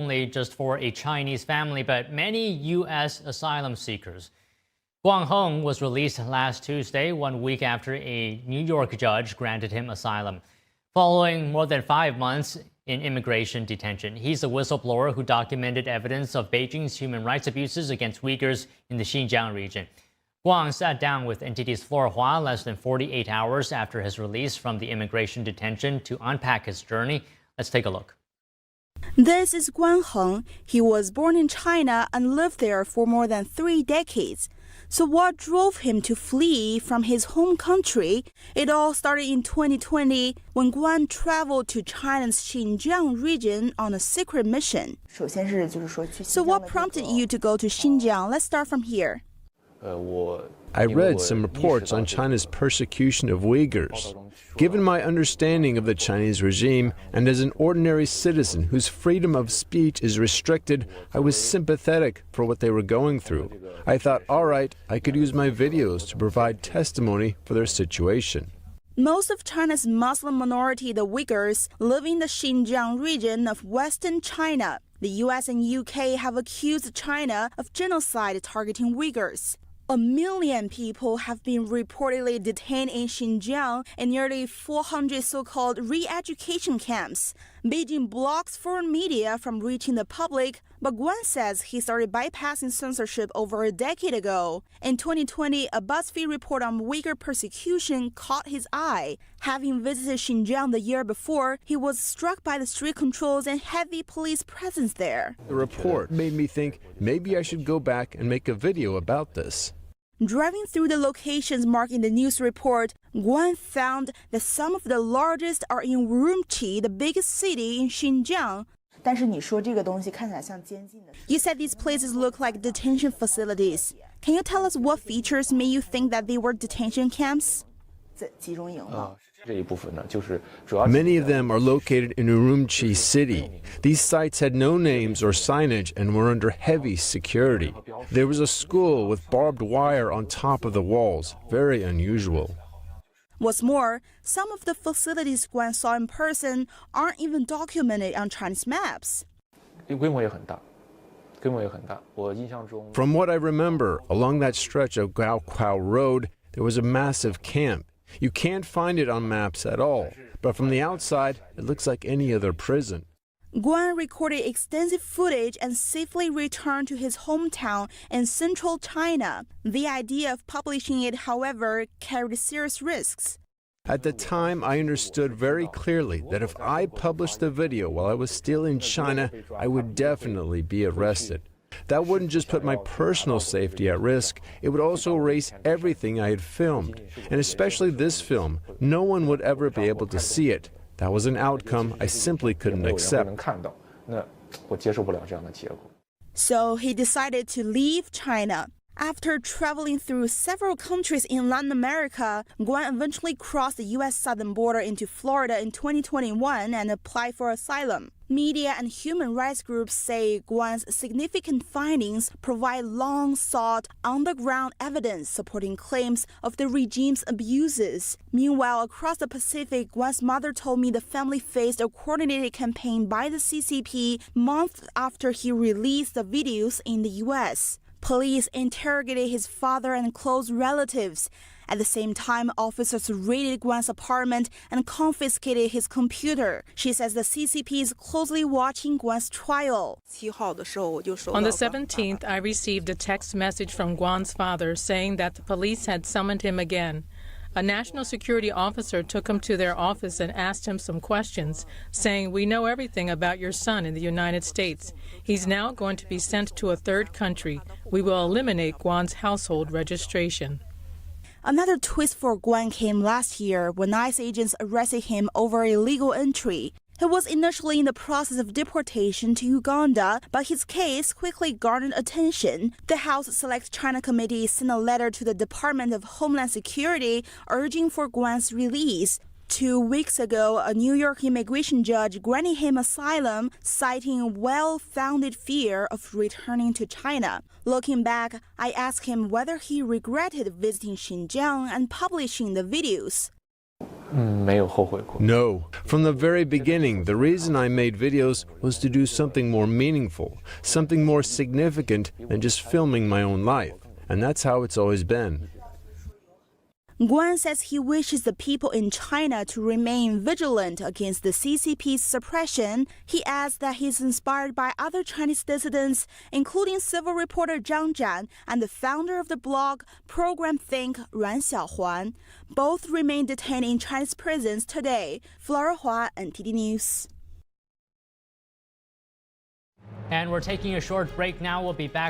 Only just for a Chinese family, but many U.S. asylum seekers. Guang Heng was released last Tuesday, 1 week after a New York judge granted him asylum. Following more than 5 months in immigration detention, he's a whistleblower who documented evidence of Beijing's human rights abuses against Uyghurs in the Xinjiang region. Guang sat down with NTD's Flora Hua less than 48 hours after his release from the immigration detention to unpack his journey. Let's take a look. This is Guang Heng. He was born in China and lived there for more than 3 decades. So what drove him to flee from his home country? It all started in 2020 when Guang traveled to China's Xinjiang region on a secret mission. So what prompted you to go to Xinjiang? Let's start from here. I read some reports on China's persecution of Uyghurs. Given my understanding of the Chinese regime, and as an ordinary citizen whose freedom of speech is restricted, I was sympathetic for what they were going through. I thought, all right, I could use my videos to provide testimony for their situation. Most of China's Muslim minority, the Uyghurs, live in the Xinjiang region of western China. The US and UK have accused China of genocide targeting Uyghurs. 1 million people have been reportedly detained in Xinjiang in nearly 400 so-called re-education camps. Beijing blocks foreign media from reaching the public, but Guan says he started bypassing censorship over a decade ago. In 2020, a BuzzFeed report on Uyghur persecution caught his eye. Having visited Xinjiang the year before, he was struck by the strict controls and heavy police presence there. The report made me think maybe I should go back and make a video about this. Driving through the locations marked in the news report, Guan found that some of the largest are in Urumqi, the biggest city in Xinjiang. You said these places look like detention facilities. Can you tell us what features made you think that they were detention camps? Many of them are located in Urumqi city. These sites had no names or signage and were under heavy security. There was a school with barbed wire on top of the walls, very unusual. What's more, some of the facilities Guan saw in person aren't even documented on Chinese maps. From what I remember, along that stretch of Gaoqiao Road, there was a massive camp. You can't find it on maps at all, but from the outside, it looks like any other prison. Guan recorded extensive footage and safely returned to his hometown in central China. The idea of publishing it, however, carried serious risks. At the time, I understood very clearly that if I published the video while I was still in China, I would definitely be arrested. That wouldn't just put my personal safety at risk, it would also erase everything I had filmed. And especially this film, no one would ever be able to see it. That was an outcome I simply couldn't accept. So he decided to leave China. After traveling through several countries in Latin America, Guan eventually crossed the U.S. southern border into Florida in 2021 and applied for asylum. Media and human rights groups say Guan's significant findings provide long-sought, on-the-ground evidence supporting claims of the regime's abuses. Meanwhile, across the Pacific, Guan's mother told me the family faced a coordinated campaign by the CCP months after he released the videos in the U.S. Police interrogated his father and close relatives. At the same time, officers raided Guan's apartment and confiscated his computer. She says the CCP is closely watching Guan's trial. On the 17th, I received a text message from Guan's father saying that the police had summoned him again. A national security officer took him to their office and asked him some questions, saying, "We know everything about your son in the United States. He's now going to be sent to a third country. We will eliminate Guan's household registration." Another twist for Guan came last year when ICE agents arrested him over illegal entry. He was initially in the process of deportation to Uganda, but his case quickly garnered attention. The House Select China Committee sent a letter to the Department of Homeland Security urging for Guan's release. 2 weeks ago, a New York immigration judge granted him asylum, citing well-founded fear of returning to China. Looking back, I asked him whether he regretted visiting Xinjiang and publishing the videos. 没有后悔过。 No. From the very beginning, the reason I made videos was to do something more meaningful, something more significant than just filming my own life. And that's how it's always been. Guan says he wishes the people in China to remain vigilant against the CCP's suppression. He adds that he's inspired by other Chinese dissidents, including civil reporter Zhang Zhan and the founder of the blog Program Think, Ruan Xiaohuan. Both remain detained in Chinese prisons today. Flora Hua, NTD News. And we're taking a short break now. We'll be back.